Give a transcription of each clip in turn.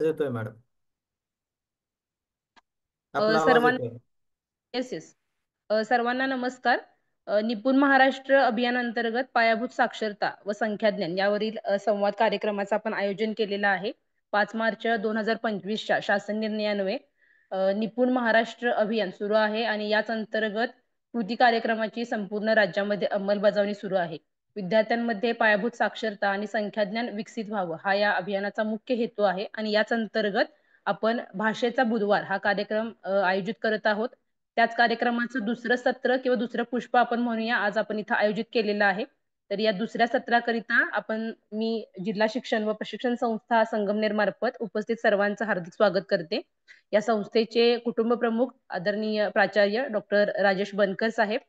येतोय मॅडम. आपला आवाज सर्वांना येतोय. येस येस सर्वांना नमस्कार. निपुण महाराष्ट्र अभियान अंतर्गत पायाभूत साक्षरता व संख्याज्ञान यावरील संवाद कार्यक्रमाचं आपण आयोजन केलेलं आहे. 5 मार्च 2025च्या शासन निर्णयान्वये निपुण महाराष्ट्र अभियान सुरू आहे आणि याच अंतर्गत कृती कार्यक्रमाची संपूर्ण राज्यामध्ये अंमलबजावणी सुरू आहे. विद्यार्थ्यांमध्ये पायाभूत साक्षरता आणि संख्याज्ञान विकसित व्हावं हा या अभियानाचा मुख्य हेतू आहे आणि याच अंतर्गत आपण भाषेचा बुधवार हा कार्यक्रम आयोजित करत आहोत. त्याच कार्यक्रमाचं दुसरं सत्र किंवा दुसरं पुष्प आपण म्हणूया आज आपण इथं आयोजित केलेलं आहे. तर या दुसऱ्या सत्राकरिता मी जिल्हा शिक्षण व प्रशिक्षण संस्था संगमनेर मार्फत उपस्थित सर्वांचं हार्दिक स्वागत करते. या संस्थेचे कुटुंब प्रमुख आदरणीय प्राचार्य डॉक्टर राजेश बनकर साहेब,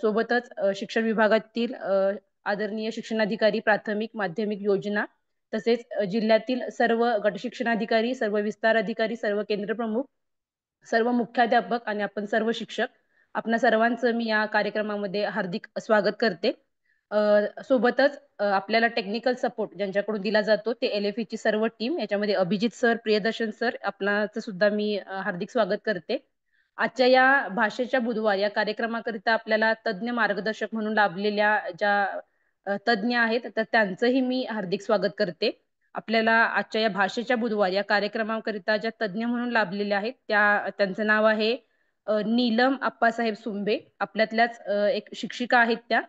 सोबतच शिक्षण विभागातील आदरणीय शिक्षणाधिकारी प्राथमिक माध्यमिक योजना, तसेच जिल्ह्यातील सर्व गट शिक्षणाधिकारी, सर्व विस्तार अधिकारी, सर्व केंद्र प्रमुख, सर्व मुख्याध्यापक आणि आपण सर्व शिक्षक, आपणा सर्वांचं मी या कार्यक्रमामध्ये हार्दिक स्वागत करते. सोबतच आपल्याला टेक्निकल सपोर्ट ज्यांच्याकडून दिला जातो ते LFE ची सर्व टीम, याच्यामध्ये अभिजित सर, प्रियदर्शन सर, आपणाचं सुद्धा मी हार्दिक स्वागत करते. आजच्या या भाषेच्या बुधवार या कार्यक्रमाकरिता आपल्याला तज्ञ मार्गदर्शक म्हणून लाभलेल्या ज्या तज्ञ आहेत तर त्यांचंही मी हार्दिक स्वागत करते. आपल्याला आजच्या या भाषेच्या बुधवार या कार्यक्रमाकरिता ज्या तज्ञ म्हणून लाभलेल्या आहेत त्यांचं नाव आहे नीलम आप्पासाहेब सुंबे. आपल्यातल्याच एक शिक्षिका आहेत त्या.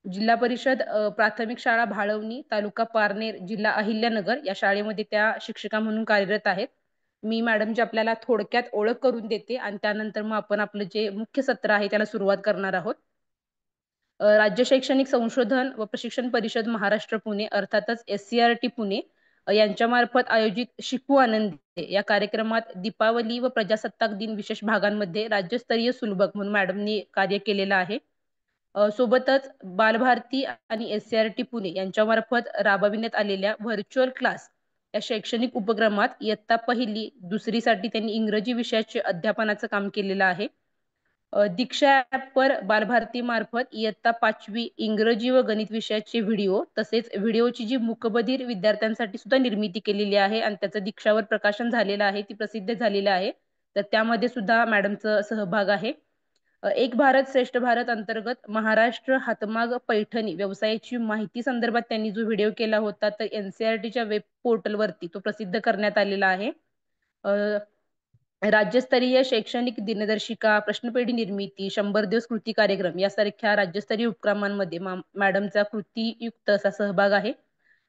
जिल्हा परिषद प्राथमिक शाळा भाळवणी, तालुका पारनेर, जिल्हा अहिल्यानगर या शाळेमध्ये त्या शिक्षिका म्हणून कार्यरत आहेत. मी मॅडमची आपल्याला थोडक्यात ओळख करून देते आणि त्यानंतर मग आपण आपलं जे मुख्य सत्र आहे त्याला सुरुवात करणार आहोत. राज्य शैक्षणिक संशोधन व प्रशिक्षण परिषद महाराष्ट्र पुणे अर्थातच SCRT पुणे यांच्या मार्फत आयोजित शिकू आनंदी या कार्यक्रमात दीपावली व प्रजासत्ताक दिन विशेष भागांमध्ये राज्यस्तरीय सुलभक म्हणून मॅडमनी कार्य केलेलं आहे. सोबतच बालभारती आणि SCRT पुणे यांच्या मार्फत राबविण्यात आलेल्या व्हर्च्युअल क्लास या शैक्षणिक उपक्रमात इयत्ता पहिली दुसरीसाठी त्यांनी इंग्रजी विषयाचे अध्यापनाचं काम केलेलं आहे. दीक्षा ॲपवर बालभारती मार्फत इयत्ता 5वी इंग्रजी व गणित विषयाचे व्हिडिओ तसेच व्हिडिओची जी मूकबधीर विद्यार्थ्यांसाठी सुद्धा निर्मिती केलेली आहे आणि त्याचं दीक्षावर प्रकाशन झालेलं आहे, ती प्रसिद्ध झालेलं आहे. तर त्यामध्ये सुद्धा मॅडमचं सहभाग आहे. एक भारत श्रेष्ठ भारत अंतर्गत महाराष्ट्र हातमाग पैठणी व्यवसायाची माहिती संदर्भात त्यांनी जो व्हिडिओ केला होता तर NCERTच्या वेब पोर्टलवरती तो प्रसिद्ध करण्यात आलेला आहे. राज्यस्तरीय शैक्षणिक दिनदर्शिका, प्रश्नपेढी निर्मिती, 100 दिवस कृती कार्यक्रम यासारख्या राज्यस्तरीय उपक्रमांमध्ये मॅडमचा कृतीयुक्त असा सहभाग आहे.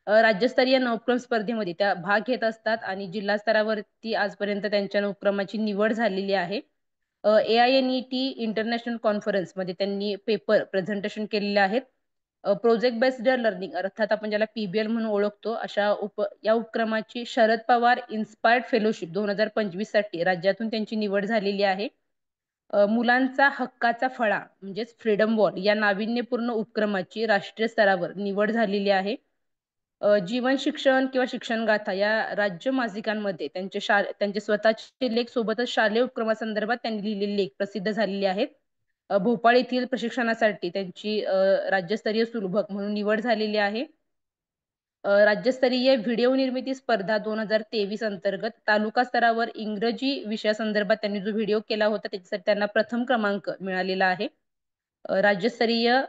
राज्यस्तरीय नवक्रम स्पर्धेमध्ये त्या भाग घेत असतात आणि जिल्हा स्तरावरती आजपर्यंत त्यांच्या उपक्रमाची निवड झालेली आहे. AINET इंटरनॅशनल कॉन्फरन्स मध्ये त्यांनी पेपर प्रेझेंटेशन केलेले आहेत. प्रोजेक्ट बेस्ड लर्निंग अर्थात आपण ज्याला PBL म्हणून ओळखतो अशा या उपक्रमाची शरद पवार इन्स्पायर्ड फेलोशिप 2025 साठी राज्यातून त्यांची निवड झालेली आहे. मुलांचा हक्काचा फळा म्हणजेच फ्रीडम वॉल या नाविन्यपूर्ण उपक्रमाची राष्ट्रीय स्तरावर निवड झालेली आहे. जीवन शिक्षण किंवा शिक्षण गाथा या राज्य मासिकांमध्ये त्यांचे स्वतःचे लेख सोबतच शालेय उपक्रमासंदर्भात त्यांनी लिहिलेले लेख प्रसिद्ध झालेले आहेत. भोपाळ येथील प्रशिक्षणासाठी त्यांची राज्यस्तरीय सुलभक म्हणून निवड झालेली आहे. राज्यस्तरीय व्हिडिओ निर्मिती स्पर्धा 2023 अंतर्गत तालुका स्तरावर इंग्रजी विषयासंदर्भात त्यांनी जो व्हिडिओ केला होता त्याच्यासाठी त्यांना प्रथम क्रमांक मिळालेला आहे. राज्यस्तरीय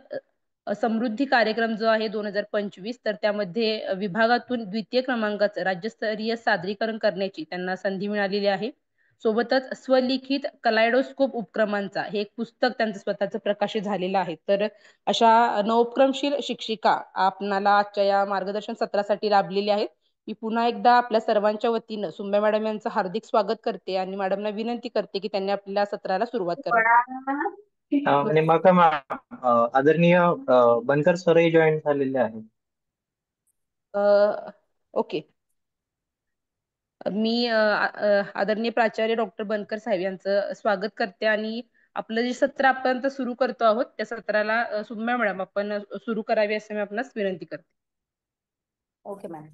समृद्धी कार्यक्रम जो आहे 2025 तर त्यामध्ये विभागातून द्वितीय क्रमांकाचं राज्यस्तरीय सादरीकरण करण्याची त्यांना संधी मिळालेली आहे. सोबतच स्वलिखित कलायडोस्कोप उपक्रमांचा हे एक पुस्तक त्यांचं स्वतःचं प्रकाशित झालेलं आहे. तर अशा नवोपक्रमशील शिक्षिका आपणाला आजच्या या मार्गदर्शन सत्रासाठी लाभलेल्या आहेत. मी पुन्हा एकदा आपल्या सर्वांच्या वतीनं सुंबे मॅडम यांचं हार्दिक स्वागत करते आणि मॅडमना विनंती करते की त्यांनी आपल्या सत्राला सुरुवात करावी. आणि मग आदरणीय बनकर सरही जॉईन झालेले आहेत. ओके. मी आदरणीय प्राचार्य डॉक्टर बनकर साहेब यांचं स्वागत करते आणि आपलं जे सत्र आपण सुरू करतो आहोत त्या सत्राला सुम्या मॅडम आपण सुरू करावी असं मी आपणास विनंती करते. Okay ma'am.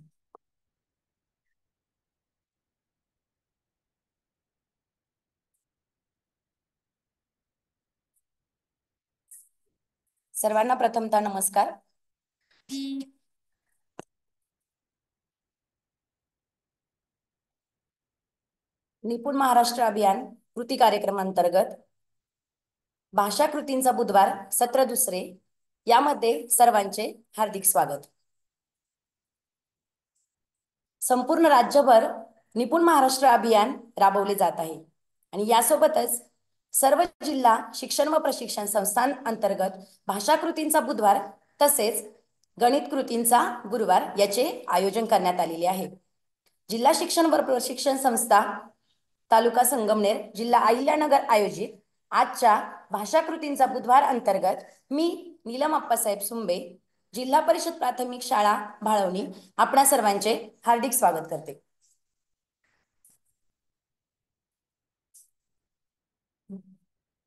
सर्वांना प्रथमतः नमस्कार. निपुण महाराष्ट्र अभियान कृती कार्यक्रम अंतर्गत भाषा कृतींचा बुधवार सत्र दुसरे यामध्ये सर्वांचे हार्दिक स्वागत। संपूर्ण राज्यभर निपुण महाराष्ट्र अभियान राबवले जात आहे आणि यासोबतच सर्व जिल्हा शिक्षण व प्रशिक्षण संस्थांअंतर्गत भाषा कृतींचा बुधवार तसेच गणित कृतींचा गुरुवार याचे आयोजन करण्यात आलेले आहे। जिल्हा शिक्षण व प्रशिक्षण संस्था तालुका संगमनेर जिल्हा अहिल्यानगर आयोजित आजच्या भाषा कृतींचा बुधवार अंतर्गत मी नीलम अप्पासाहेब सुंबे जिल्हा परिषद प्राथमिक शाळा भाळवणी आपणा सर्वांचे हार्दिक स्वागत करते।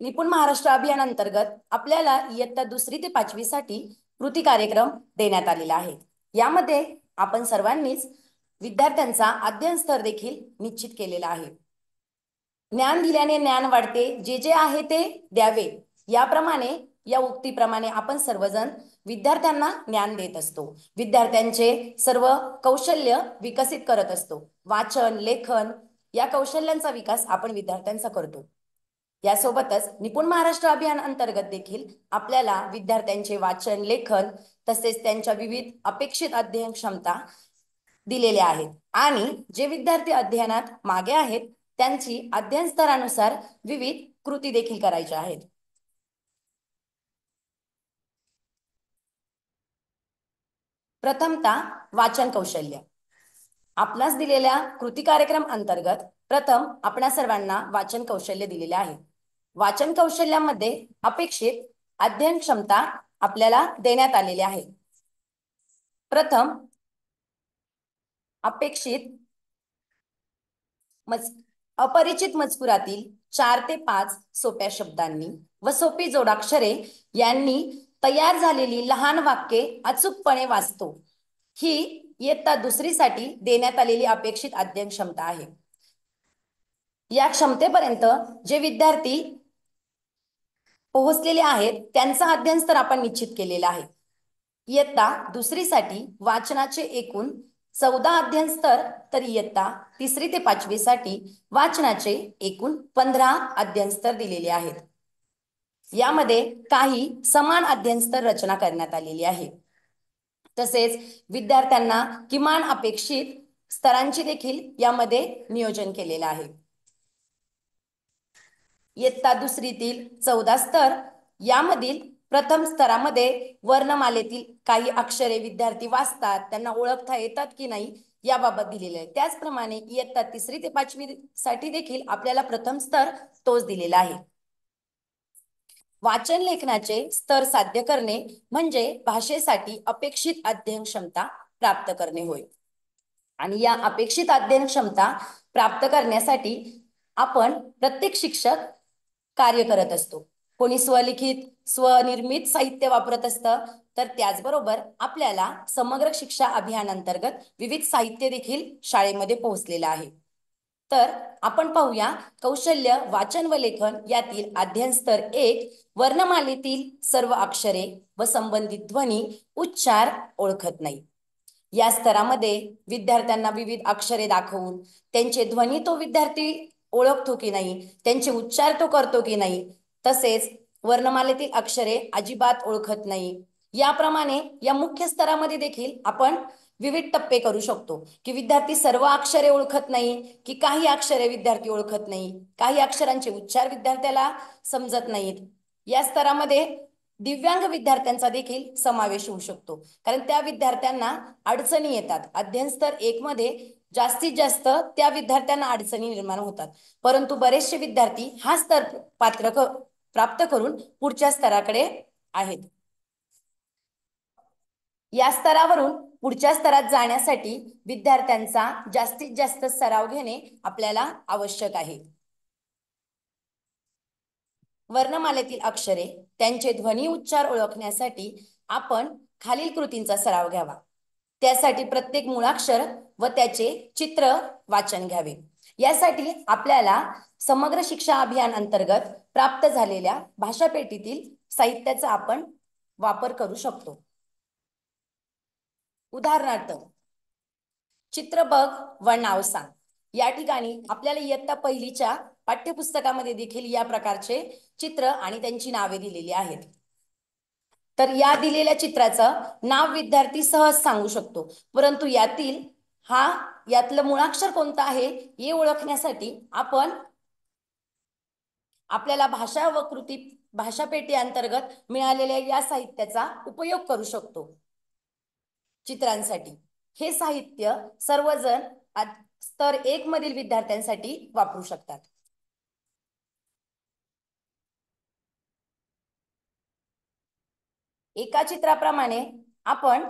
निपुण महाराष्ट्र अभियान अंतर्गत आपल्याला इयत्ता 2री ते 5वी साठी कृती कार्यक्रम देण्यात आलेला आहे। यामध्ये आपण सर्वांनीच विद्यार्थ्यांचा अध्ययन स्तर देखील निश्चित केलेला आहे। ज्ञान दिल्याने ज्ञान वाढते, जे जे आहे ते द्यावे याप्रमाणे या उक्तीप्रमाणे आपण सर्वजण विद्यार्थ्यांना ज्ञान देत असतो। विद्यार्थ्यांचे सर्व कौशल्य विकसित करत असतो। वाचन लेखन या कौशल्यांचा विकास आपण विद्यार्थ्यांचा करतो। यासोबतच निपुण महाराष्ट्र अभियान अंतर्गत देखील आपल्याला विद्यार्थ्यांचे वाचन लेखन तसेच त्यांच्या विविध अपेक्षित अध्ययन क्षमता दिलेल्या आहेत आणि जे विद्यार्थी अध्ययनात मागे आहेत त्यांची अध्ययन स्तरानुसार विविध कृती देखील करायच्या आहेत। प्रथमतः वाचन कौशल्य आपणास दिलेल्या कृती कार्यक्रम अंतर्गत प्रथम आपणा सर्वांना वाचन कौशल्य दिलेले आहे। वाचन कौशल्यामध्ये अपेक्षित अध्ययन क्षमता आपल्याला देण्यात आलेली आहे। प्रथम अपेक्षित अपरिचित मजकुरातील 4 ते 5 सोप्या शब्दांनी व सोपी जोडाक्षरे यांनी तयार झालेली लहान वाक्ये अचूकपणे वाचतो ही इयत्ता 2री साठी देण्यात आलेली अपेक्षित अध्ययन क्षमता आहे। या क्षमतेपर्यंत जे विद्यार्थी पोहोचलेले आहेत त्यांचा अध्ययन स्तर आपण निश्चित केलेला आहे। इयत्ता 2री साठी वाचनाचे एकूण 14 अध्ययन स्तर तर इयत्ता 3री ते 5वी साठी वाचनाचे एकूण 15 अध्ययन स्तर दिलेले आहेत। यामध्ये काही समान अध्ययन स्तर रचना करण्यात आलेली आहे। तसेच विद्यार्थ्यांना किमान अपेक्षित स्तरांची देखील यामध्ये नियोजन केलेले आहे। इयत्ता 2रीतील 14 स्तर यामधील प्रथम स्तरामध्ये वर्णमालेतील काही अक्षरे विद्यार्थी वाचतात त्यांना ओळखता येतात की नाही याबाबत दिलेले आहे। त्याचप्रमाणे इयत्ता 3री ते 5वी साठी देखील आपल्याला प्रथम स्तर तोच दिलेला आहे। वाचन लेखनाचे स्तर साध्य करणे म्हणजे भाषेसाठी अपेक्षित अध्ययन क्षमता प्राप्त करणे होय आणि या अपेक्षित अध्ययन क्षमता प्राप्त करण्यासाठी आपण प्रत्येक शिक्षक कार्य करत असतो। कोणी स्वलिखित स्वनिर्मित साहित्य वापरत असतं तर त्याचबरोबर आपल्याला समग्र शिक्षा अभियान अंतर्गत विविध साहित्य देखील शाळेमध्ये पोहोचलेलं आहे। तर आपण पाहूया कौशल्य वाचन व लेखन यातील अध्ययन स्तर 1 वर्णमालेतील सर्व अक्षरे व संबंधित ध्वनी उच्चार ओळखत नाही। या स्तरामध्ये विद्यार्थ्यांना विविध अक्षरे दाखवून त्यांचे ध्वनी तो विद्यार्थी ओळखतो की नाही त्यांचे उच्चार तो करतो की नाही तसेच वर्णमालेतील अक्षरे अजिबात ओळखत नाही याप्रमाणे या मुख्य स्तरामध्ये देखील आपण विविध टप्पे करू शकतो की विद्यार्थी सर्व अक्षरे ओळखत नाही की काही अक्षरे विद्यार्थी ओळखत नाही काही अक्षरांचे उच्चार विद्यार्थ्याला समजत नाहीत। या स्तरामध्ये दिव्यांग विद्यार्थ्यांचा देखील समावेश होऊ शकतो कारण त्या विद्यार्थ्यांना अडचणी येतात। अध्ययन स्तर 1 मध्ये जास्तीत जास्त त्या विद्यार्थ्यांना अडचणी निर्माण होतात परंतु बरेचसे विद्यार्थी हा स्तर प्राप्त करून पुढच्या स्तराकडे आहेत। या स्तरावरून पुढच्या स्तरात जाण्यासाठी विद्यार्थ्यांचा जास्तीत जास्त सराव घेणे आपल्याला आवश्यक आहे। वर्णमालेतील अक्षरे त्यांचे ध्वनी उच्चार ओळखण्यासाठी आपण खालील कृतींचा सराव घ्यावा। त्यासाठी प्रत्येक मूळाक्षर व त्याचे चित्र वाचन घ्यावे। यासाठी आपल्याला समग्र शिक्षा अभियान अंतर्गत प्राप्त झालेल्या भाषा पेटीतील साहित्याचा आपण वापर करू शकतो। उदाहरणार्थ चित्र बघ व नाव सांग या ठिकाणी आपल्याला इयत्ता पहिलीच्या पाठ्यपुस्तकामध्ये देखील या प्रकारचे चित्र आणि त्यांची नावे दिलेली आहेत. तर या दिलेल्या चित्राचं नाव विद्यार्थी सहज सांगू शकतो, परंतु यातलं मुळाक्षर कोणतं आहे हे ओळखण्यासाठी आपण आपल्याला भाषा पेटी अंतर्गत मिळालेल्या या साहित्याचा उपयोग करू शकतो चित्रांसाठी. हे साहित्य सर्वजण स्तर 1 मधील विद्यार्थ्यांसाठी वापरू शकतात. एका चित्राप्रमाणे आपण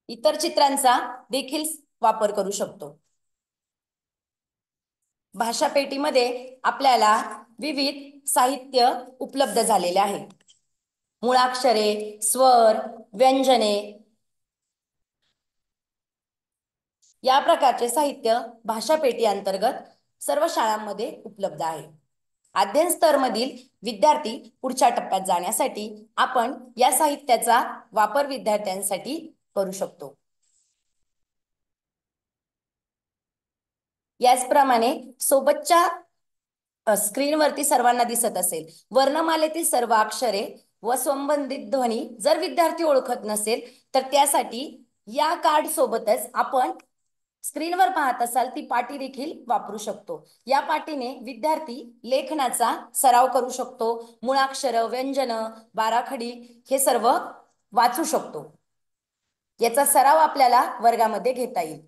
इतर चित्रांचा देखील वापर करू शकतो. भाषा पेटीमध्ये आपल्याला विविध साहित्य उपलब्ध झालेले आहे. मुळाक्षरे, स्वर, व्यंजने या प्रकारचे साहित्य भाषा पेटी अंतर्गत सर्व शाळांमध्ये उपलब्ध आहे. अध्ययन स्तर मधील विद्यार्थी पुढच्या टप्प्यात जाण्यासाठी आपण या साहित्याचा वापर विद्यार्थ्यांसाठी करू शकतो. याचप्रमाणे सोबतच्या स्क्रीनवरती सर्वांना दिसत असेल वर्णमालेतील सर्व अक्षरे व संबंधित ध्वनी जर विद्यार्थी ओळखत नसेल तर त्यासाठी या कार्ड सोबतच आपण स्क्रीनवर पाहत असाल ती पाटी देखील वापरू शकतो. या पाटीने विद्यार्थी लेखनाचा सराव करू शकतो. मुळाक्षर, व्यंजन, बाराखडी हे सर्व वाचू शकतो. याचा सराव आपल्याला वर्गामध्ये घेता येईल.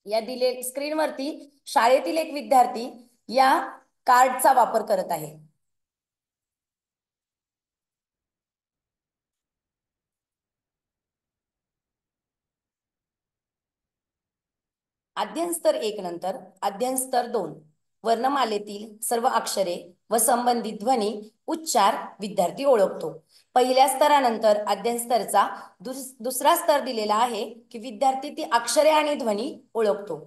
या दिलेल्या स्क्रीनवरती शाळेतील एक विद्यार्थी या कार्डचा वापर करत आहे. अध्ययन स्तर 1 नंतर अध्ययन स्तर 2 वर्णमालेतील सर्व अक्षरे व संबंधित ध्वनी उच्चार विद्यार्थी ओळखतो. पहिल्या स्तरानंतर अध्ययन स्तरचा दुसरा स्तर दिलेला आहे की विद्यार्थी ती अक्षरे आणि ध्वनी ओळखतो.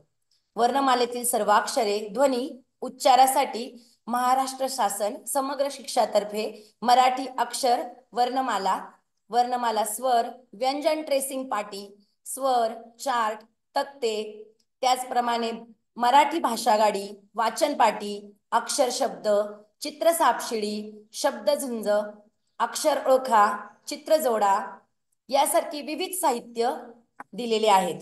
वर्णमालेतील सर्व अक्षरे ध्वनी उच्चारासाठी महाराष्ट्र शासन समग्र शिक्षातर्फे मराठी अक्षर वर्णमाला स्वर, व्यंजन ट्रेसिंग पाटी, स्वर चार्ट, तक्ते, त्याचप्रमाणे मराठी भाषा गाडी, वाचन पाटी, अक्षर शब्द, चित्र सापशिडी, शब्द झुंज, अक्षर ओळखा, चित्र जोडा यासारखी विविध साहित्य दिलेले आहेत.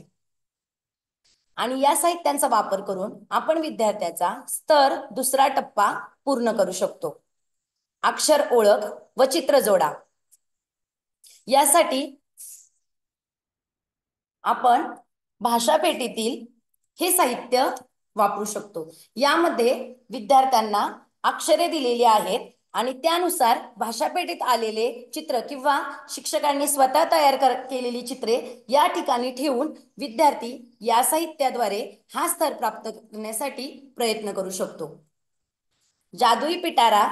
आणि या साहित्यांचा वापर करून आपण विद्यार्थ्याचा स्तर दुसरा टप्पा पूर्ण करू शकतो. अक्षर ओळख व चित्र जोडा यासाठी आपण भाषा पेटीतील हे साहित्य वापरू शकतो. यामध्ये विद्यार्थ्यांना अक्षरे दिलेली आहेत आणि त्यानुसार भाषा पेटीत आलेले चित्र किंवा शिक्षकांनी स्वतः तयार केलेली चित्रे या ठिकाणी ठेवून विद्यार्थी या साहित्याद्वारे हा स्तर प्राप्त करण्यासाठी प्रयत्न करू शकतो. जादुई पिटारा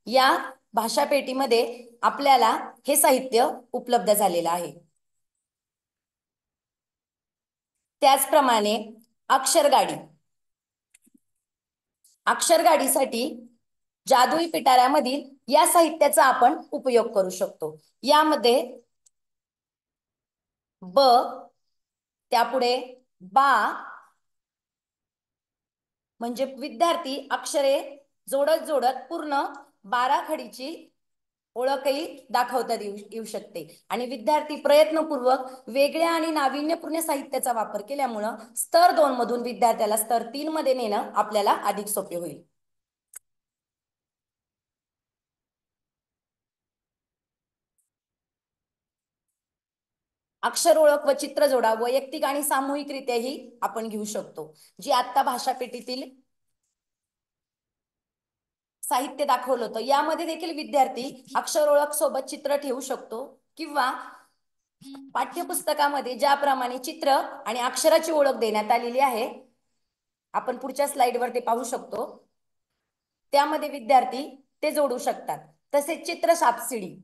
या भाषा पेटीमध्ये आपल्याला हे साहित्य उपलब्ध झालेलं आहे. त्याचप्रमाणे अक्षर गाडीसाठी जादुई पिटाऱ्यामधील या साहित्याचा आपण उपयोग करू शकतो. यामध्ये ब, त्यापुढे बा म्हणजे विद्यार्थी अक्षरे जोडत पूर्ण बाराखडीची ओळखही दाखवता येऊ शकते. आणि विद्यार्थी प्रयत्नपूर्वक वेगळ्या आणि नाविन्यपूर्ण साहित्याचा वापर केल्यामुळं स्तर 2 मधून विद्यार्थ्याला स्तर 3 मध्ये नेणं आपल्याला अधिक सोपे होईल. अक्षर ओळख व चित्र जोडा वैयक्तिक आणि सामूहिकरित्याही आपण घेऊ शकतो. जी आता भाषा पेटीतील साहित्य दाखवलं होतं यामध्ये देखील विद्यार्थी अक्षर ओळख सोबत चित्र ठेवू शकतो किंवा पाठ्यपुस्तकामध्ये ज्याप्रमाणे चित्र आणि अक्षराची ओळख देण्यात आलेली आहे आपण पुढच्या स्लाइडवर ते पाहू शकतो. त्यामध्ये विद्यार्थी ते जोडू शकतात. तसेच चित्र सापशिडी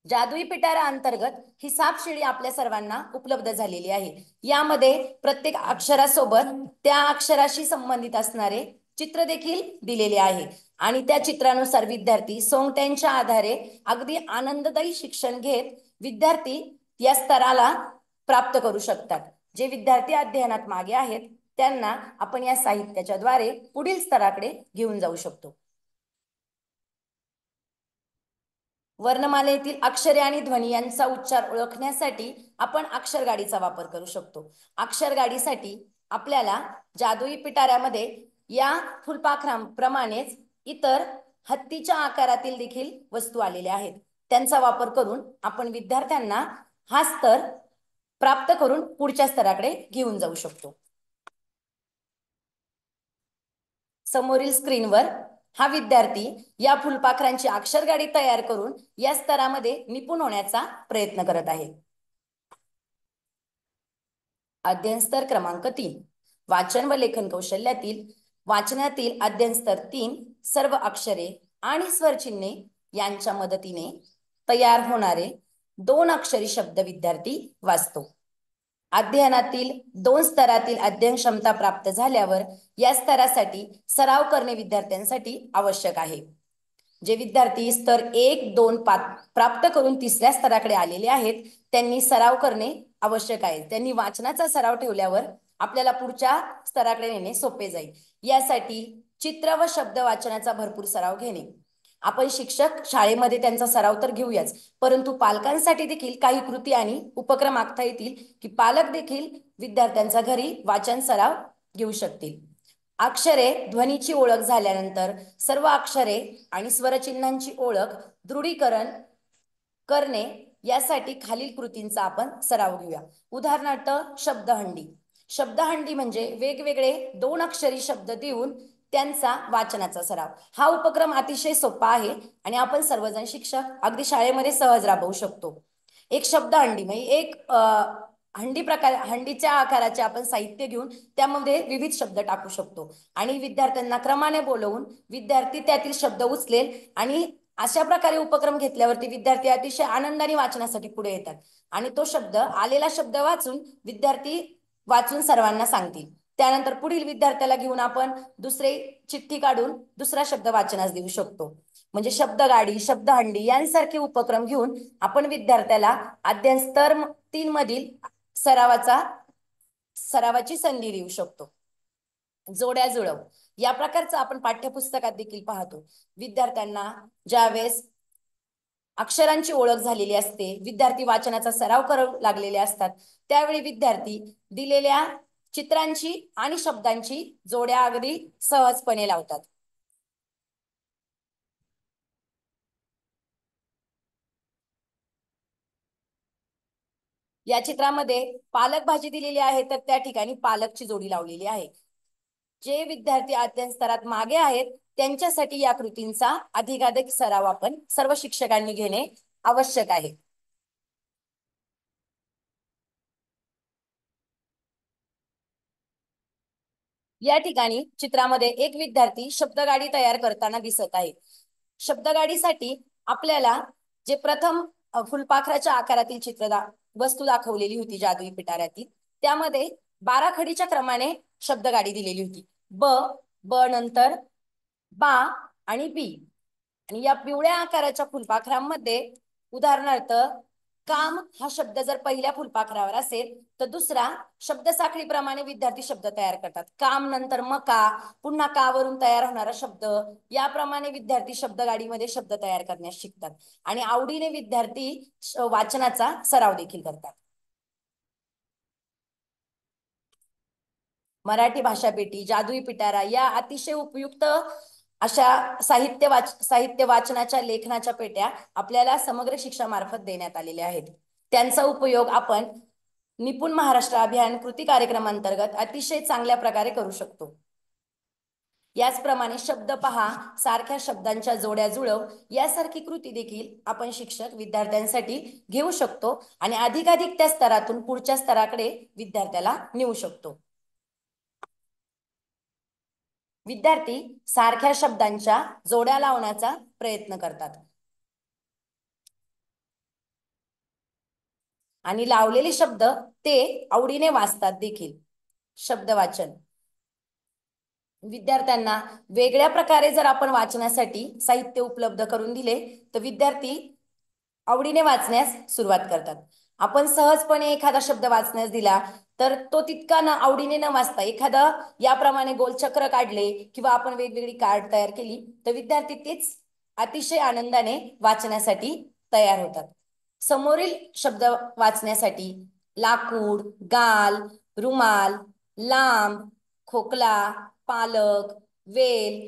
जादुई पिटारा अंतर्गत ही सापशिडी आपल्या सर्वांना उपलब्ध झालेली आहे. यामध्ये प्रत्येक अक्षरासोबत त्या अक्षराशी संबंधित असणारे चित्र देखील दिलेले आहे आणि त्या चित्रानुसार विद्यार्थी सोंगट्यांच्या आधारे अगदी आनंददायी शिक्षण घेत विद्यार्थी या स्तराला प्राप्त करू शकतात. जे विद्यार्थी अध्ययनात मागे आहेत त्यांना आपण या साहित्याच्या द्वारे पुढील स्तराकडे घेऊन जाऊ शकतो. वर्णमालेतील अक्षरे आणि ध्वनी यांचा उच्चार ओळखण्यासाठी आपण अक्षरगाडीचा वापर करू शकतो. अक्षरगाडीसाठी आपल्याला जादुई पिटाऱ्यामध्ये या फुलपाखरांप्रमाणेच इतर हत्तीच्या आकारातील देखील वस्तू आलेल्या आहेत. त्यांचा वापर करून आपण विद्यार्थ्यांना हा स्तर प्राप्त करून पुढच्या स्तराकडे घेऊन जाऊ शकतो. समोरील स्क्रीनवर हा विद्यार्थी या फुलपाखरांची अक्षरगाडी तयार करून या स्तरामध्ये निपुण होण्याचा प्रयत्न करत आहे. अध्ययन स्तर क्रमांक 3 वाचन व लेखन कौशल्यातील वाचनातील अध्ययन स्तर 3 सर्व अक्षरे आणि स्वरचिन्हे यांच्या मदतीने तयार होणारे 2 अक्षरी शब्द विद्यार्थी वाचतो. अध्ययनातील 2 स्तरातील अध्ययन क्षमता प्राप्त झाल्यावर या स्तरासाठी सराव करणे विद्यार्थ्यांसाठी आवश्यक आहे. जे विद्यार्थी स्तर 1, 2 प्राप्त करून 3ऱ्या स्तराकडे आलेले आहेत त्यांनी सराव करणे आवश्यक आहे. त्यांनी वाचनाचा सराव ठेवल्यावर आपल्याला पुढच्या स्तराकडे नेणे सोपे जाईल. यासाठी चित्र व शब्द वाचनाचा भरपूर सराव घेणे. आपण शिक्षक शाळेमध्ये त्यांचा सराव तर घेऊयाच, परंतु पालकांसाठी देखील काही कृती आणि उपक्रम आखता येतील की पालक देखील विद्यार्थ्यांचा घरी वाचन सराव घेऊ शकतील. अक्षरे ध्वनीची ओळख झाल्यानंतर सर्व अक्षरे आणि स्वरचिन्हांची ओळख दृढीकरण करणे यासाठी खालील कृतींचा आपण सराव घेऊया. उदाहरणार्थ शब्दहंडी. शब्दहंडी म्हणजे वेगवेगळे 2 अक्षरी शब्द देऊन त्यांचा वाचनाचा सराव. हा उपक्रम अतिशय सोपा आहे आणि आपण सर्वजण शिक्षक अगदी शाळेमध्ये सहज राबवू शकतो. एक शब्दहंडी म्हणजे एक हंडीच्या आकाराचे आपण साहित्य घेऊन त्यामध्ये विविध शब्द टाकू शकतो आणि विद्यार्थ्यांना क्रमाने बोलवून विद्यार्थी त्यातील शब्द उचलेल आणि अशा प्रकारे उपक्रम घेतल्यावरती विद्यार्थी अतिशय आनंदाने वाचनासाठी पुढे येतात आणि तो शब्द आलेला शब्द वाचून विद्यार्थी वाचून सर्वांना सांगतील. त्यानंतर पुढील विद्यार्थ्याला घेऊन आपण दुसरे चिठ्ठी काढून दुसरा शब्द वाचनास देऊ शकतो. म्हणजे शब्दगाडी, शब्दहंडी यांसारखे उपक्रम घेऊन आपण विद्यार्थ्याला अध्ययन स्तर 3 मधील सरावाची संधी देऊ शकतो. जोड्या जुळव या प्रकारचं आपण पाठ्यपुस्तकात देखील पाहतो. विद्यार्थ्यांना ज्यावेळेस अक्षरांची ओळख झालेली असते, विद्यार्थी वाचनाचा सराव करू लागलेले असतात, त्यावेळी विद्यार्थी दिलेल्या चित्रांची आणि शब्दांची जोड्या अगदी सहजपणे लावतात. या चित्रामध्ये पालक भाजी दिलेली आहे तर त्या ठिकाणी पालकची जोडी लावलेली आहे. जे विद्यार्थी अध्ययन स्तरात मागे आहेत त्यांच्यासाठी या कृतींचा अधिकाधिक सराव आपण सर्व शिक्षकांनी घेणे आवश्यक आहे. या ठिकाणी चित्रामध्ये एक विद्यार्थी शब्दगाडी तयार करताना दिसत आहे. शब्दगाडीसाठी आपल्याला जे प्रथम फुलपाखराच्या आकारातील वस्तू दाखवलेली होती जादुई पिटाऱ्यातील, त्यामध्ये 12 खडीच्या क्रमाने शब्दगाडी दिलेली होती. ब नंतर बा आणि बी. आणि या पिवळ्या आकाराच्या फुलपाखरांमध्ये उदाहरणार्थ काम हा शब्द जर पहिल्या फुलपाखरावर असेल तर दुसरा शब्दसाखळीप्रमाणे विद्यार्थी शब्द तयार करतात. काम नंतर मका, पुन्हा का वरून तयार होणारा शब्द, याप्रमाणे विद्यार्थी शब्दगाडीमध्ये शब्द तयार करण्यास शिकतात आणि आवडीने विद्यार्थी वाचनाचा सराव देखील करतात. मराठी भाषा पेटी, जादुई पिटारा या अतिशय उपयुक्त अशा साहित्य वाचनाच्या लेखनाच्या पेट्या आपल्याला समग्र शिक्षा मार्फत देण्यात आलेल्या आहेत. त्यांचा उपयोग आपण निपुण महाराष्ट्र अभियान कृती कार्यक्रमांतर्गत अतिशय चांगल्या प्रकारे करू शकतो. याचप्रमाणे शब्द पहा, सारख्या शब्दांच्या जोड्या जुळव यासारखी कृती देखील आपण शिक्षक विद्यार्थ्यांसाठी घेऊ शकतो आणि अधिकाधिक त्या स्तरातून पुढच्या स्तराकडे विद्यार्थ्याला नेऊ शकतो. विद्यार्थी सारख्या शब्दांच्या जोड्या लावण्याचा प्रयत्न करतात आणि लावलेले शब्द ते आवडीने वाचतात देखील. शब्द वाचन विद्यार्थ्यांना वेगळ्या प्रकारे जर आपण वाचण्यासाठी साहित्य उपलब्ध करून दिले तर विद्यार्थी आवडीने वाचण्यास सुरुवात करतात. आपण सहजपणे एखादा शब्द वाचण्यास दिला तर तो तितका आवडीने न वाचता एखादा याप्रमाणे गोलचक्र काढले किंवा आपण वेगवेगळी कार्ड तयार केली तर विद्यार्थी तेच अतिशय आनंदाने वाचण्यासाठी तयार होतात. समोरील शब्द वाचण्यासाठी लाकूड, गाल, रुमाल, लांब, खोकला, पालक, वेल,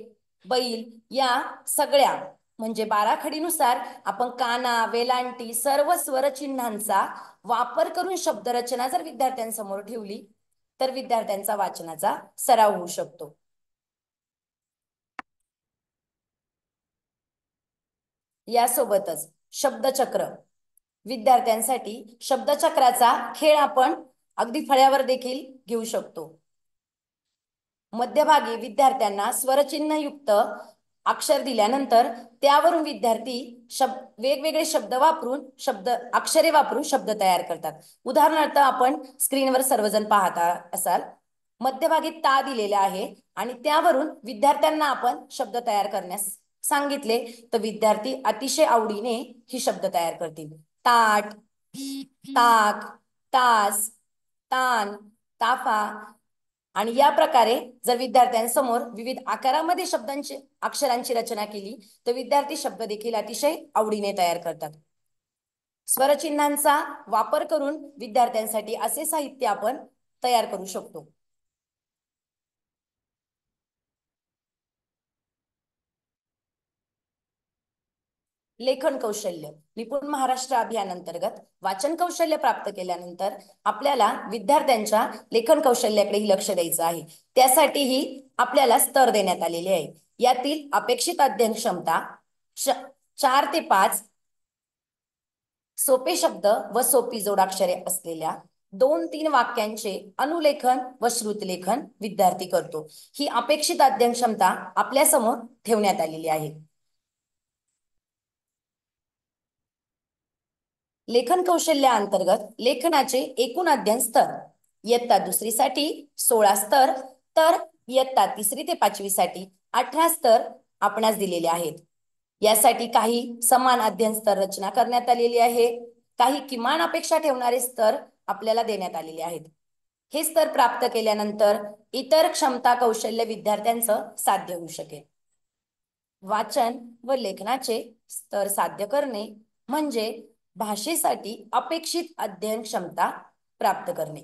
बैल या सगळ्या म्हणजे बाराखडीनुसार आपण काना, वेलांटी सर्व स्वरचिन्हांचा वापर करून शब्दरचना जर विद्यार्थ्यांसमोर ठेवली तर विद्यार्थ्यांचा वाचनाचा सराव होऊ शकतो. यासोबतच शब्दचक्र विद्यार्थ्यांसाठी शब्दचक्राचा खेळ आपण अगदी फळ्यावर देखील घेऊ शकतो. मध्यभागी विद्यार्थ्यांना स्वरचिन्हयुक्त अक्षर दिल्यानंतर त्यावरून विद्यार्थी वेगवेगळे शब्द वापरून अक्षरे वापरून शब्द तयार करतात. उदाहरणार्थ आपण स्क्रीनवर सर्वजण पाहता असाल, मध्यभागी ता दिलेला आहे आणि त्यावरून विद्यार्थ्यांना आपण शब्द तयार करण्यास सांगितले तर विद्यार्थी अतिशय आवडीने ही शब्द तयार करतील. ताट, ताक, तास, तान, ताफा आणि या प्रकारे जर विद्यार्थ्यांसमोर विविध आकारामध्ये अक्षरांची रचना केली तर विद्यार्थी शब्द देखील अतिशय आवडीने तयार करतात. स्वरचिन्हांचा वापर करून विद्यार्थ्यांसाठी असे साहित्य आपण तयार करू शकतो. लेखन कौशल्य निपुण महाराष्ट्र अभियान अंतर्गत वाचन कौशल्य प्राप्त केल्यानंतर आपल्याला विद्यार्थ्यांच्या लेखन कौशल्याकडेही लक्ष द्यायचं आहे. त्यासाठीही आपल्याला स्तर देण्यात आलेले आहे. यातील अपेक्षित अध्ययन क्षमता 4 ते 5 सोपे शब्द व सोपी जोडाक्षरे असलेल्या 2-3 वाक्यांचे अनुलेखन व श्रुतलेखन विद्यार्थी करतो. ही अपेक्षित अध्ययन क्षमता आपल्या समोर ठेवण्यात आलेली आहे. लेखन कौशल्याअंतर्गत लेखनाचे एकूण अध्ययन स्तर इयत्ता 2री साठी 16 स्तर तर इयत्ता 3री ते 5वी साठी 18 स्तर आपणास दिलेले आहेत. यासाठी काही समान अध्ययन स्तर रचना करण्यात आलेली आहे. काही किमान अपेक्षा ठेवणारे स्तर आपल्याला देण्यात आलेले आहेत. हे स्तर प्राप्त केल्यानंतर इतर क्षमता कौशल्य विद्यार्थ्यांचं साध्य होऊ शकेल. वाचन व लेखनाचे स्तर साध्य करणे म्हणजे भाषेसाठी अपेक्षित अध्ययन क्षमता प्राप्त करणे.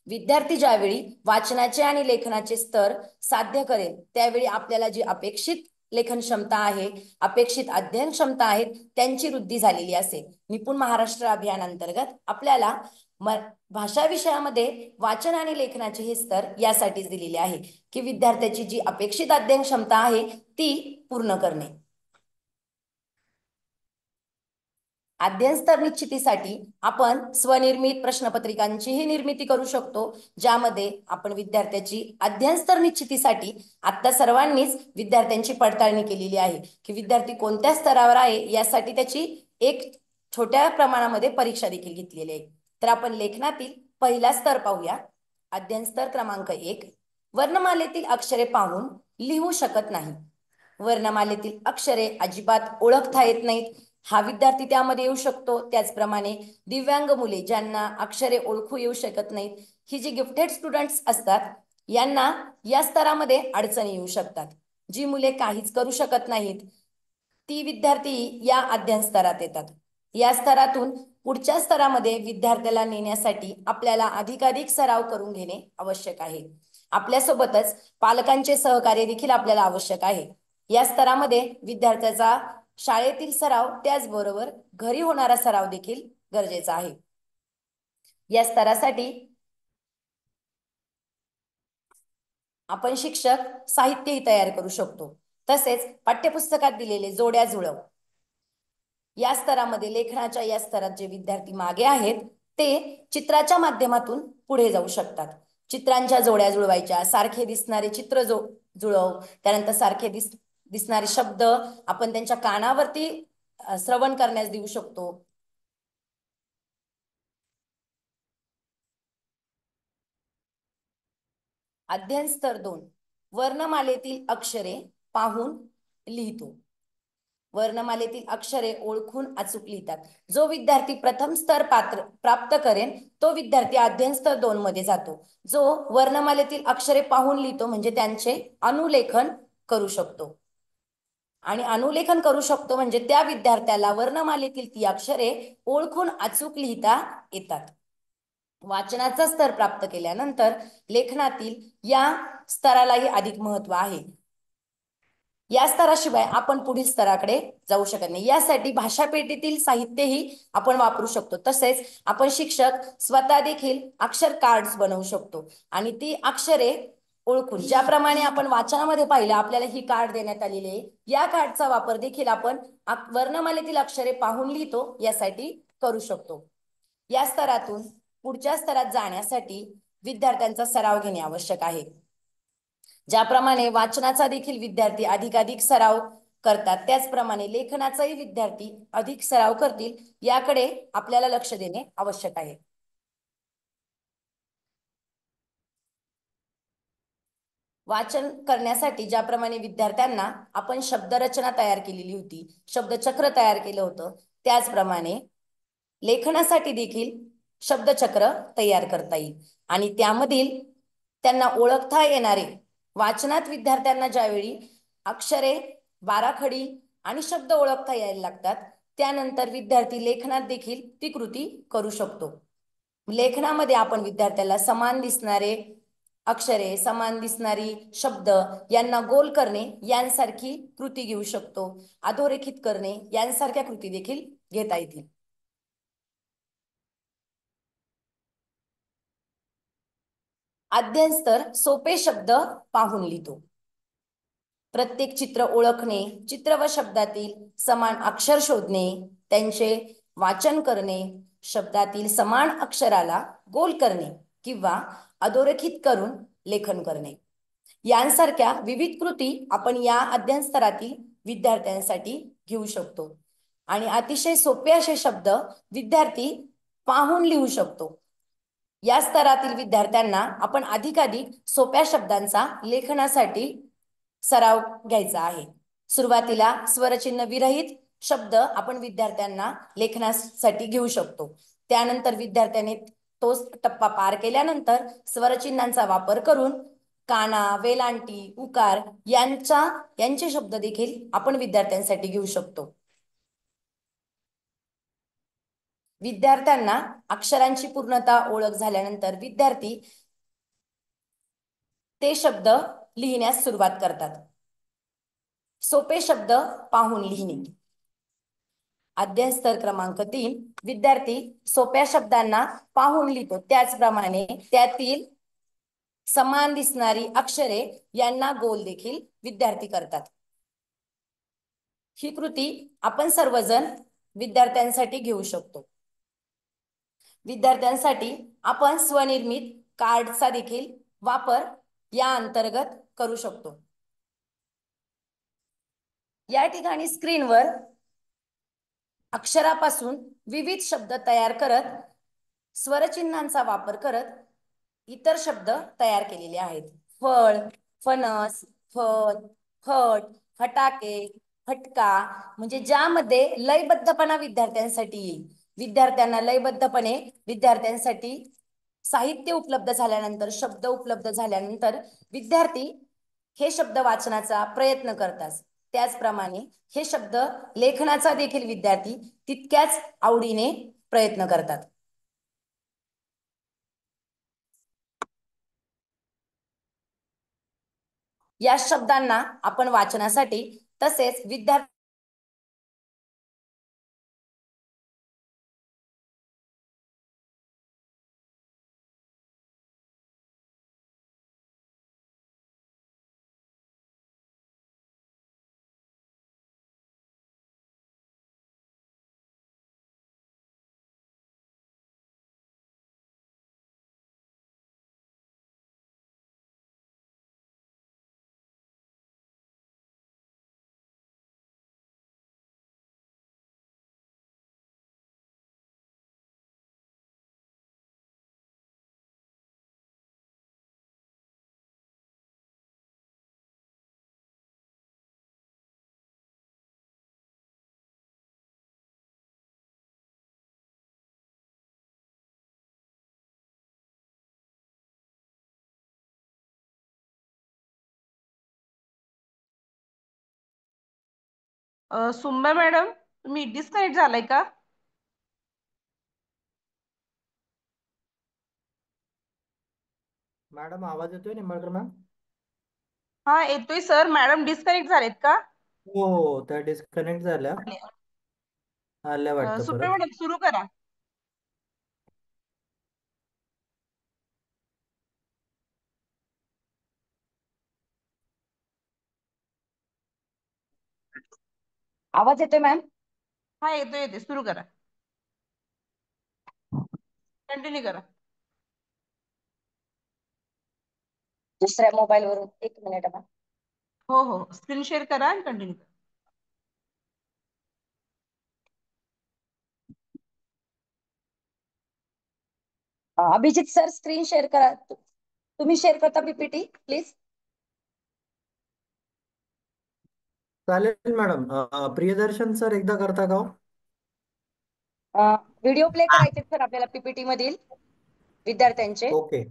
विद्यार्थी ज्यावेळी वाचनाचे आणि लेखनाचे स्तर साध्य करेल त्यावेळी आपल्याला जी अपेक्षित लेखन क्षमता आहे, अपेक्षित अध्ययन क्षमता आहे त्यांची वृद्धी झालेली असेल. निपुण महाराष्ट्र अभियान अंतर्गत आपल्याला भाषा विषयामध्ये वाचन आणि लेखनाचे हे स्तर यासाठीच दिलेले आहे की विद्यार्थ्याची जी अपेक्षित अध्ययन क्षमता आहे ती पूर्ण करणे. अध्ययन स्तर निश्चितीसाठी आपण स्वनिर्मित प्रश्नपत्रिकांचीही निर्मिती करू शकतो, ज्यामध्ये आपण विद्यार्थ्याची अध्ययन स्तर निश्चितीसाठी आता सर्वांनीच विद्यार्थ्यांची पडताळणी केलेली आहे की विद्यार्थी कोणत्या स्तरावर आहे यासाठी त्याची एक छोट्या प्रमाणामध्ये परीक्षा देखील घेतलेली आहे. तर आपण लेखनातील पहिला स्तर पाहूया. अध्ययन स्तर क्रमांक 1 वर्णमालेतील अक्षरे पाहून लिहू शकत नाही. वर्णमालेतील अक्षरे अजिबात ओळखता येत नाहीत हा विद्यार्थी त्यामध्ये येऊ शकतो. त्याचप्रमाणे दिव्यांग मुले ज्यांना अक्षरे ओळखू येऊ शकत नाहीत, ही जी गिफ्टेड स्टुडंट्स असतात यांना या स्तरामध्ये अडचणी येऊ शकतात. जी मुले काहीच करू शकत नाहीत ती विद्यार्थी या अध्ययन स्तरात येतात. या स्तरातून पुढच्या स्तरामध्ये विद्यार्थ्याला नेण्यासाठी आपल्याला अधिकाधिक सराव करून घेणे आवश्यक आहे. आपल्यासोबतच पालकांचे सहकार्य देखील आपल्याला आवश्यक आहे. या स्तरामध्ये विद्यार्थ्याचा शाळेतील सराव त्याचबरोबर घरी होणारा सराव देखील गरजेचा आहे. या स्तरासाठी आपण शिक्षक साहित्यही तयार करू शकतो. तसेच पाठ्यपुस्तकात दिलेले जोड्या जुळव या स्तरामध्ये लेखनाच्या या स्तरात जे विद्यार्थी मागे आहेत ते चित्राच्या माध्यमातून पुढे जाऊ शकतात. चित्रांच्या जोड्या जुळवायच्या, सारखे दिसणारे चित्र जुळव, त्यानंतर सारखे दिसणारे शब्द आपण त्यांच्या कानावरती श्रवण करण्यास देऊ शकतो. अध्ययन स्तर 2 वर्णमालेतील अक्षरे पाहून लिहितो. वर्णमालेतील अक्षरे ओळखून अचूक लिहितात. जो विद्यार्थी प्रथम स्तर प्राप्त करेन तो विद्यार्थी अध्ययन स्तर 2 मध्ये जातो. जो वर्णमालेतील अक्षरे पाहून लिहितो म्हणजे त्यांचे अनुलेखन करू शकतो. आणि अनुलेखन करू शकतो म्हणजे त्या विद्यार्थ्याला वर्णमालेतील ती अक्षरे ओळखून अचूक लिहिता येतात. वाचनाचा स्तर प्राप्त केल्यानंतर लेखनातील या स्तरालाही अधिक महत्त्व आहे. या स्तराशिवाय आपण पुढील स्तराकडे जाऊ शकत नाही. यासाठी भाषा पेटीतील साहित्यही आपण वापरू शकतो. तसेच आपण शिक्षक स्वतः देखील अक्षर कार्ड्स बनवू शकतो आणि ती अक्षरे ओळखून, ज्याप्रमाणे आपण वाचनामध्ये पाहिलं आपल्याला ही कार्ड देण्यात आलेली आहे, या कार्डचा वापर देखील आपण वर्णमालेतील अक्षरे पाहून लिहितो यासाठी करू शकतो. या स्तरातून पुढच्या स्तरात जाण्यासाठी विद्यार्थ्यांचा सराव घेणे आवश्यक आहे. ज्याप्रमाणे वाचनाचा देखील विद्यार्थी अधिकाधिक सराव करतात त्याचप्रमाणे लेखनाचाही विद्यार्थी अधिक सराव करतील याकडे आपल्याला लक्ष देणे आवश्यक आहे. वाचन करण्यासाठी ज्याप्रमाणे विद्यार्थ्यांना आपण शब्दरचना तयार केलेली होती, शब्दचक्र तयार केलं होतं, त्याचप्रमाणे लेखनासाठी देखील शब्दचक्र तयार करता येईल आणि त्यामधील त्यांना ओळखता येणारे वाचनात विद्यार्थ्यांना ज्यावेळी अक्षरे, बाराखडी आणि शब्द ओळखता यायला लागतात त्यानंतर विद्यार्थी लेखनात देखील ती कृती करू शकतो. लेखनामध्ये आपण विद्यार्थ्याला समान दिसणारे अक्षरे, समान दिसणारी शब्द यांना गोल करणे यांसारखी कृती घेऊ शकतो. अधोरेखित करणे यांसारख्या कृती देखील घेता येतील. अध्ययन स्तर सोपे शब्द पाहून लिहितो. प्रत्येक चित्र ओळखणे, चित्र व शब्दातील समान अक्षर शोधणे, त्यांचे वाचन करणे, शब्दातील समान अक्षराला गोल करणे किंवा अधोरेखित करून लेखन करणे यांसारख्या विविध कृती आपण या अध्ययन स्तरातील विद्यार्थ्यांसाठी घेऊ शकतो. आणि अतिशय सोपे असे शब्द विद्यार्थी पाहून लिहू शकतो. या स्तरातील विद्यार्थ्यांना आपण अधिकाधिक सोप्या शब्दांचा लेखनासाठी सराव घ्यायचा आहे. सुरुवातीला स्वरचिन्ह विरहित शब्द आपण विद्यार्थ्यांना लेखनासाठी घेऊ शकतो. त्यानंतर विद्यार्थ्याने तो टप्पा पार केल्यानंतर स्वरचिन्हांचा वापर करून काना, वेलांटी, उकार यांचे शब्द देखील आपण विद्यार्थ्यांसाठी घेऊ शकतो. विद्यार्थ्यांना अक्षरांची पूर्णता ओळख झाल्यानंतर विद्यार्थी ते शब्द लिहिण्यास सुरुवात करतात. सोपे शब्द पाहून लिहिणे. अध्ययन स्तर क्रमांक 3 विद्यार्थी सोप्या शब्दांना पाहून लिहितो. त्याचप्रमाणे त्यातील समान दिसणारी अक्षरे यांना गोल देखील विद्यार्थी करतात. ही कृती आपण सर्वजण विद्यार्थ्यांसाठी घेऊ शकतो. विद्यार्थ्यांसाठी आपण स्वनिर्मित कार्डचा देखील वापर या अंतर्गत करू शकतो. या ठिकाणी स्क्रीनवर अक्षरापासून विविध शब्द तयार करत स्वरचिन्हांचा वापर करत इतर शब्द तयार केलेले आहेत. फळ, फणस, फळ, फट, फटाके, फटका म्हणजे ज्यामध्ये लयबद्धपणा विद्यार्थ्यांसाठी येईल. विद्यार्थ्यांना लयबद्धपणे विद्यार्थ्यांसाठी साहित्य उपलब्ध झाल्यानंतर, शब्द उपलब्ध झाल्यानंतर विद्यार्थी हे शब्द वाचनाचा प्रयत्न करतात. त्याचप्रमाणे हे शब्द लेखनाचा देखील विद्यार्थी तितक्याच आवडीने प्रयत्न करतात. या शब्दांना आपण वाचनासाठी तसेच विद्यार्थी सुम्बा मॅडम, तुम्ही डिस्कनेक्ट झालाय का? मॅडम आवाज येतोय निंबाळकर मॅम? हा येतोय सर. मॅडम डिस्कनेक्ट झालेत का? हो त्या डिस्कनेक्ट झाल्या. आल्या वाटतं सुप्रिया परत. मॅडम सुरू करा. आवाज येतोय मॅम? हा येतोय येते, सुरू करा. कंटिन्यू करा. दुसऱ्या मोबाईल वरून एक मिनिट मॅम. हो हो, स्क्रीन शेअर करा आणि कंटिन्यू करा. अभिजित सर स्क्रीन शेअर करा. तुम्ही शेअर करता पीपीटी प्लीज. चालेल मॅडम. प्रियदर्शन सर एकदा करता का हो? व्हिडिओ प्ले करायचे सर आपल्याला पीपीटी मधील विद्यार्थ्यांचे. ओके.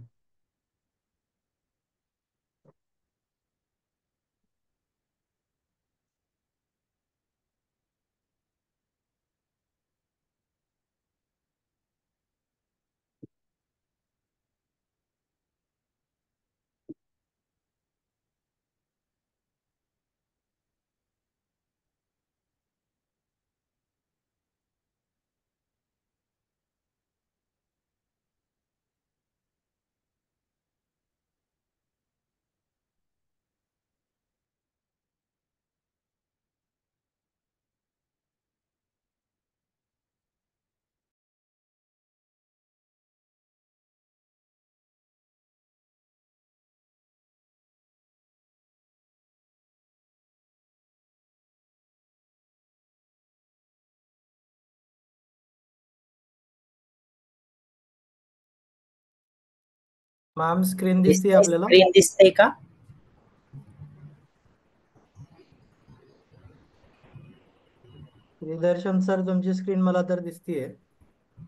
मॅम स्क्रीन दिसते आपल्याला? स्क्रीन दिसते का? प्रियदर्शन सर तुमची स्क्रीन मला तर दिसतीये.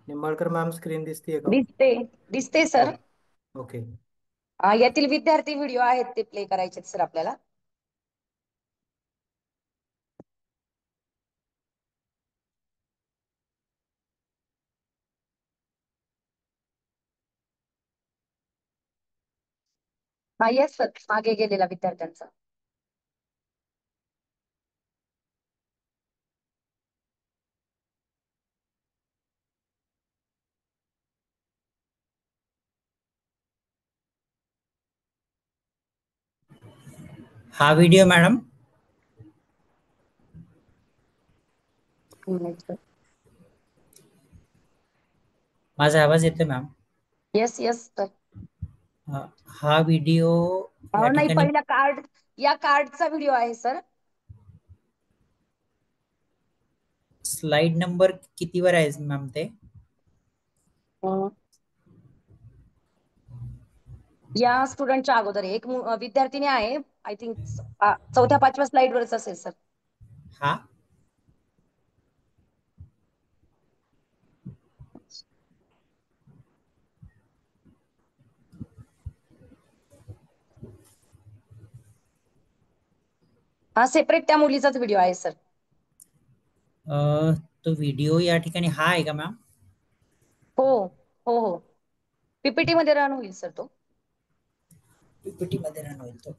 निंबाळकर मॅम स्क्रीन दिसतीये का? दिसते दिसते सर. ओके. यातील विद्यार्थी व्हिडिओ आहेत ते प्ले करायचे सर आपल्याला. हा येस सर, मागे गेलेला विद्यार्थ्यांचा. हा व्हिडिओ मॅडम. माझा आवाज येतोय मॅम? Yes yes sir. हा व्हिडिओ या नाही, ठिकाणी पहिला कार्ड, या कार्डचा व्हिडिओ आहे सर. स्लाइड नंबर कितीवर आहे मॅम ते? या स्टुडंटच्या अगोदर एक विद्यार्थिनी आहे, आय थिंक चौथ्या पाचव्या स्लाइड वरच असेल सर. हा हा सेपरेट त्या मुलीचाच व्हिडिओ आहे सर. तो व्हिडिओ या ठिकाणी हा आहे का मॅम? हो हो हो, पीपीटी मध्ये रन होईल सर तो. पीपीटी मध्ये रन होईल तो.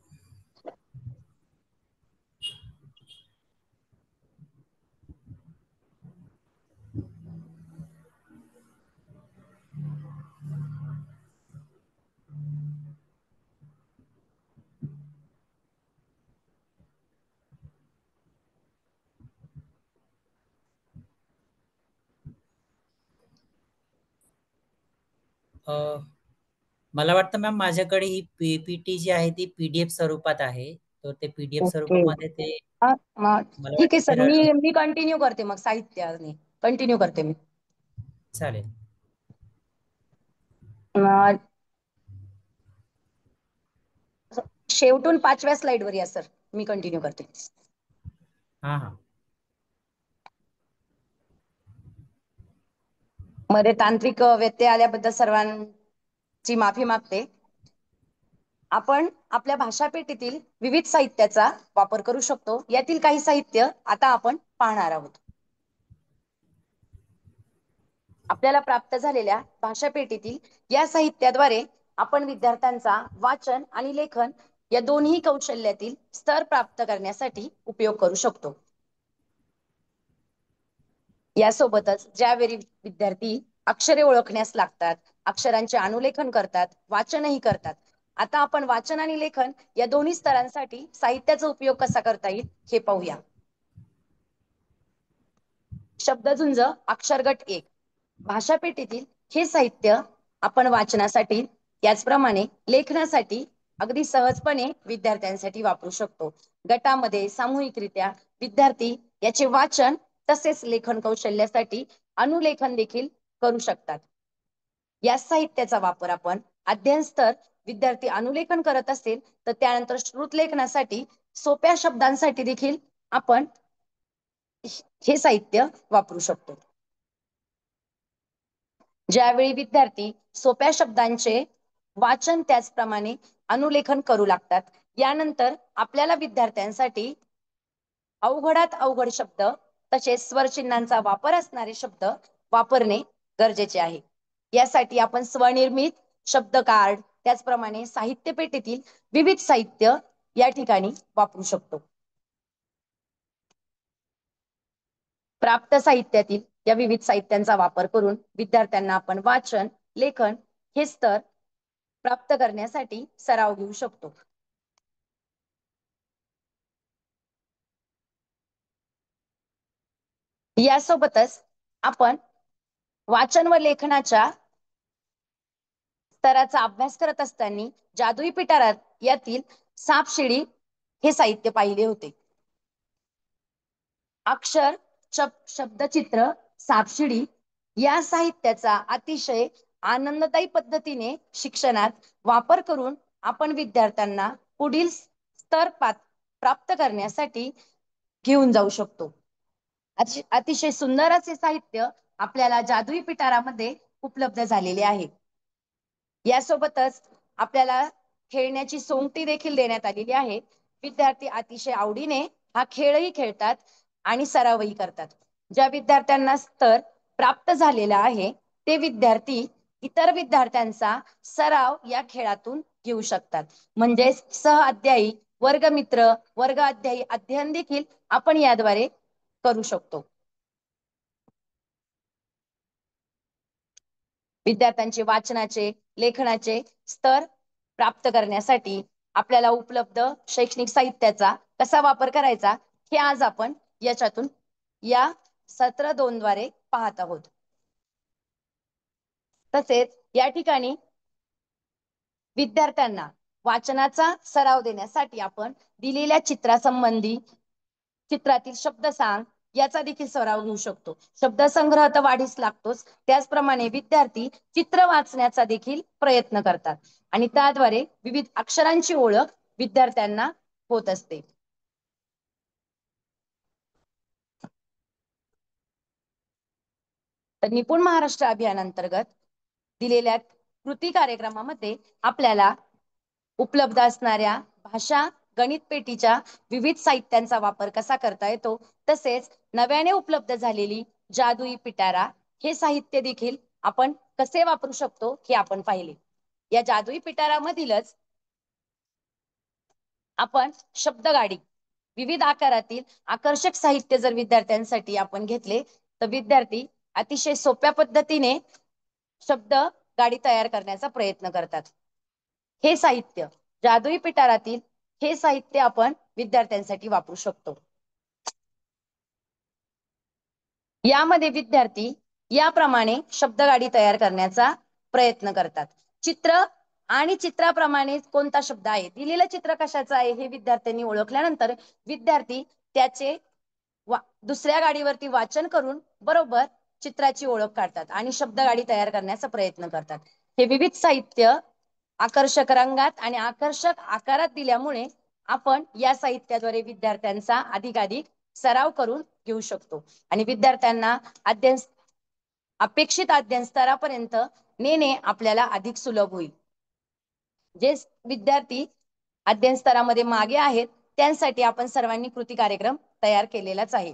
मला वाटतं मॅम माझ्याकडे ही पीपीटी जी आहे ती पीडीएफ स्वरूपात आहे. तर ते पीडीएफ ओके. स्वरूपामध्ये ते मला ठीक आहे वाटतं सर, मी कंटिन्यू करते मग साहित्याने कंटिन्यू करते मी. चालेल. शेवटून पाचव्या स्लाइड वर या सर, मी कंटिन्यू करते. हा हा. मध्ये तांत्रिक व्यत्यय आल्याबद्दल सर्वांची माफी मागते. आपण आपल्या भाषा पेटीतील विविध साहित्याचा वापर करू शकतो. यातील काही साहित्य आता आपण पाहणार आहोत. आपल्याला प्राप्त झालेल्या भाषा पेटीतील या साहित्याद्वारे आपण विद्यार्थ्यांचा वाचन आणि लेखन या दोन्ही कौशल्यातील स्तर प्राप्त करण्यासाठी उपयोग करू शकतो. यासोबतच ज्यावेळी विद्यार्थी अक्षरे ओळखण्यास लागतात, अक्षरांचे अनुलेखन करतात, वाचनही करतात. आता आपण वाचन आणि लेखन या दोन्ही स्तरांसाठी साहित्याचा उपयोग कसा करता येईल हे पाहूया. शब्दझुंज अक्षरगट 1. भाषा पेटीतील हे साहित्य आपण वाचनासाठी त्याचप्रमाणे लेखनासाठी अगदी सहजपणे विद्यार्थ्यांसाठी वापरू शकतो. गटामध्ये सामूहिकरित्या विद्यार्थी याचे वाचन तसेच लेखन कौशल्यासाठी अनुलेखन देखील करू शकतात. या साहित्याचा वापर आपण अध्ययन स्तर विद्यार्थी अनुलेखन करत असेल तर त्यानंतर श्रुतलेखनासाठी सोप्या शब्दांसाठी देखील आपण हे साहित्य वापरू शकतो. ज्यावेळी विद्यार्थी सोप्या शब्दांचे वाचन त्याचप्रमाणे अनुलेखन करू लागतात, यानंतर आपल्याला विद्यार्थ्यांसाठी अवघडात अवघड शब्द तसेच स्वरचिन्हांचा वापर असणारे शब्द वापरणे गरजेचे आहे. यासाठी आपण स्वनिर्मित शब्द कार्ड त्याचप्रमाणे साहित्य पेटीतील विविध साहित्य या ठिकाणी वापरू शकतो. प्राप्त साहित्यातील या विविध साहित्यांचा वापर करून विद्यार्थ्यांना आपण वाचन, लेखन हे स्तर प्राप्त करण्यासाठी सराव घेऊ शकतो. यासोबतच आपण वाचन व लेखनाच्या स्तराचा अभ्यास करत असताना जादुई पिटारा यातील सापशिडी हे साहित्य पाहिले होते. अक्षर, शब्दचित्र, सापशिडी या साहित्याचा अतिशय आनंददायी पद्धतीने शिक्षणात वापर करून आपण विद्यार्थ्यांना पुढील स्तर प्राप्त करण्यासाठी घेऊन जाऊ शकतो. अतिशय सुंदर असे साहित्य आपल्याला जादुई पिटारामध्ये उपलब्ध झालेले आहे. यासोबतच आपल्याला खेळण्याची सोंगटी देखील देण्यात आलेली आहे. विद्यार्थी अतिशय आवडीने हा खेळही खेळतात आणि सरावही करतात. ज्या विद्यार्थ्यांना स्तर प्राप्त झालेला आहे ते विद्यार्थी इतर विद्यार्थ्यांचा सराव या खेळातून घेऊ शकतात. म्हणजे सहअध्यायी, वर्गमित्र, वर्ग अध्यायी अध्ययन देखील आपण याद्वारे करू शकतो. विद्यार्थ्यांचे वाचनाचे, लेखनाचे स्तर प्राप्त करण्यासाठी आपल्याला उपलब्ध शैक्षणिक साहित्याचा कसा वापर करायचा हे आज आपण याच्यातून या सत्र 2 द्वारे पाहत आहोत. तसेच या ठिकाणी विद्यार्थ्यांना वाचनाचा सराव देण्यासाठी आपण दिलेल्या चित्रासंबंधी चित्रातील शब्दसांग याचा देखील सराव घेऊ शकतो. शब्दसंग्रह तर वाढीस लागतोच, त्याचप्रमाणे विद्यार्थी चित्र वाचण्याचा देखील प्रयत्न करतात आणि त्याद्वारे विविध अक्षरांची ओळख विद्यार्थ्यांना होत असते. तर निपुण महाराष्ट्र अभियानांतर्गत दिलेल्या कृती कार्यक्रमामध्ये आपल्याला उपलब्ध असणाऱ्या भाषा गणित पेटीच्या विविध साहित्यांचा वापर कसा करता येतो, तसेच नव्याने उपलब्ध झालेली जादुई पिटारा हे साहित्य देखील आपण कसे वापरू शकतो हे आपण पाहिले. या जादुई पिटारामधीलच आपण शब्दगाडी विविध आकारातील आकर्षक साहित्य जर विद्यार्थ्यांसाठी आपण घेतले तर विद्यार्थी अतिशय सोप्या पद्धतीने शब्द गाडी तयार करण्याचा प्रयत्न करतात. हे साहित्य जादुई पिटारातील हे साहित्य आपण विद्यार्थ्यांसाठी वापरू शकतो. यामध्ये विद्यार्थी याप्रमाणे शब्दगाडी तयार करण्याचा प्रयत्न करतात. चित्र आणि चित्राप्रमाणे कोणता शब्द आहे, दिलेलं चित्र कशाचं आहे हे विद्यार्थ्यांनी ओळखल्यानंतर विद्यार्थी त्याचे दुसऱ्या गाडीवरती वाचन करून बरोबर चित्राची ओळख काढतात आणि शब्दगाडी तयार करण्याचा प्रयत्न करतात. हे विविध साहित्य आकर्षक रंगात आणि आकर्षक आकारात दिल्यामुळे आपण या साहित्याद्वारे विद्यार्थ्यांचा अधिकाधिक सराव करून घेऊ शकतो आणि विद्यार्थ्यांना अपेक्षित अध्ययन स्तरापर्यंत नेणे आपल्याला अधिक सुलभ होईल. जे विद्यार्थी अध्ययन स्तरामध्ये मागे आहेत त्यांसाठी आपण सर्वांनी कृती कार्यक्रम तयार केलेलाच आहे.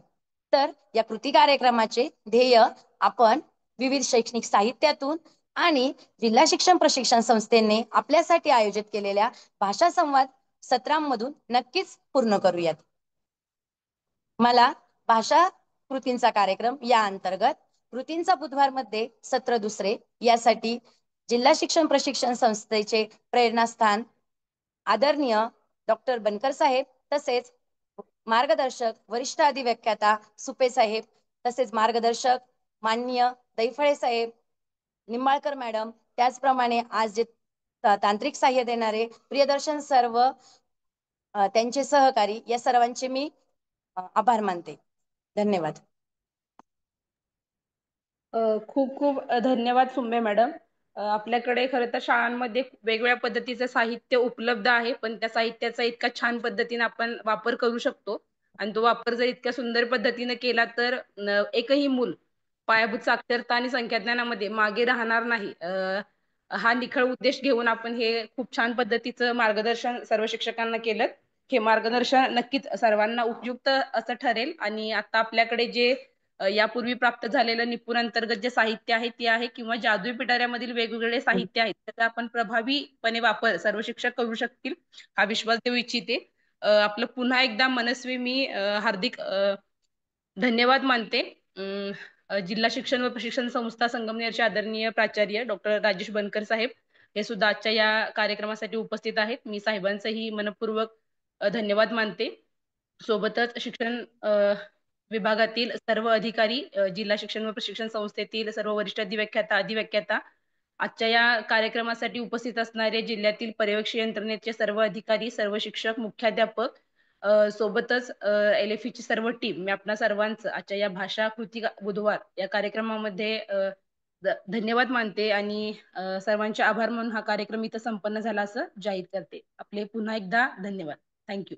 तर या कृती कार्यक्रमाचे ध्येय आपण विविध शैक्षणिक साहित्यातून आणि जिल्हा शिक्षण प्रशिक्षण संस्थेने आपल्यासाठी आयोजित केलेल्या भाषा संवाद सत्रांमधून नक्कीच पूर्ण करूयात. मला भाषा कृतींचा कार्यक्रम या अंतर्गत कृतींचा बुधवारमध्ये सत्र दुसरे यासाठी जिल्हा शिक्षण प्रशिक्षण संस्थेचे प्रेरणास्थान आदरणीय डॉक्टर बनकर साहेब तसेच मार्गदर्शक वरिष्ठ अधिव्याख्याता सुपे साहेब तसेच मार्गदर्शक माननीय दैफळे साहेब, निंबाळकर मॅडम, त्याचप्रमाणे आज जे तांत्रिक सहाय्य देणारे प्रियदर्शन सर्व त्यांचे सहकारी या सर्वांचे मी आभार मानते. धन्यवाद. खूप खूप धन्यवाद सुंबे मॅडम. आपल्याकडे खरं तर शाळांमध्ये वेगवेगळ्या पद्धतीचं साहित्य उपलब्ध आहे, पण त्या साहित्याचा इतका छान पद्धतीने आपण वापर करू शकतो आणि तो वापर जर इतक्या सुंदर पद्धतीने केला तर एकही मूल पायाभूत साक्षरता आणि संख्याज्ञानामध्ये मागे राहणार नाही. हा निखळ उद्देश घेऊन आपण हे खूप छान पद्धतीचं मार्गदर्शन सर्व शिक्षकांना केलं. हे मार्गदर्शन नक्कीच सर्वांना उपयुक्त असं ठरेल. आणि आता आपल्याकडे जे यापूर्वी प्राप्त झालेलं निपुण अंतर्गत जे साहित्य आहे ते आहे किंवा जादुई पिटाऱ्यामधील वेगवेगळे साहित्य आहेत त्याचा आपण प्रभावीपणे वापर सर्व शिक्षक करू शकतील हा विश्वास देऊ इच्छिते. आपलं पुन्हा एकदा मनस्वी मी हार्दिक धन्यवाद मानते. जिल्हा शिक्षण व प्रशिक्षण संस्था संगमनेरचे आदरणीय प्राचार्य डॉक्टर राजेश बनकर साहेब हे सुद्धा आजच्या या कार्यक्रमासाठी उपस्थित आहेत. मी साहेबांचंही मनपूर्वक धन्यवाद मानते. सोबतच शिक्षण विभागातील सर्व अधिकारी, जिल्हा शिक्षण व प्रशिक्षण संस्थेतील सर्व वरिष्ठ अधिव्याख्याता आजच्या या कार्यक्रमासाठी उपस्थित असणारे जिल्ह्यातील पर्यवेक्षण यंत्रणेचे सर्व अधिकारी, सर्व शिक्षक, मुख्याध्यापक, सोबतच LFE ची सर्व टीम, मी आपणा सर्वांचं आजच्या या भाषा कृती बुधवार या कार्यक्रमामध्ये धन्यवाद मानते आणि सर्वांचे आभार मानून हा कार्यक्रम इथं संपन्न झाला असं जाहीर करते. आपले पुन्हा एकदा धन्यवाद. थँक्यू.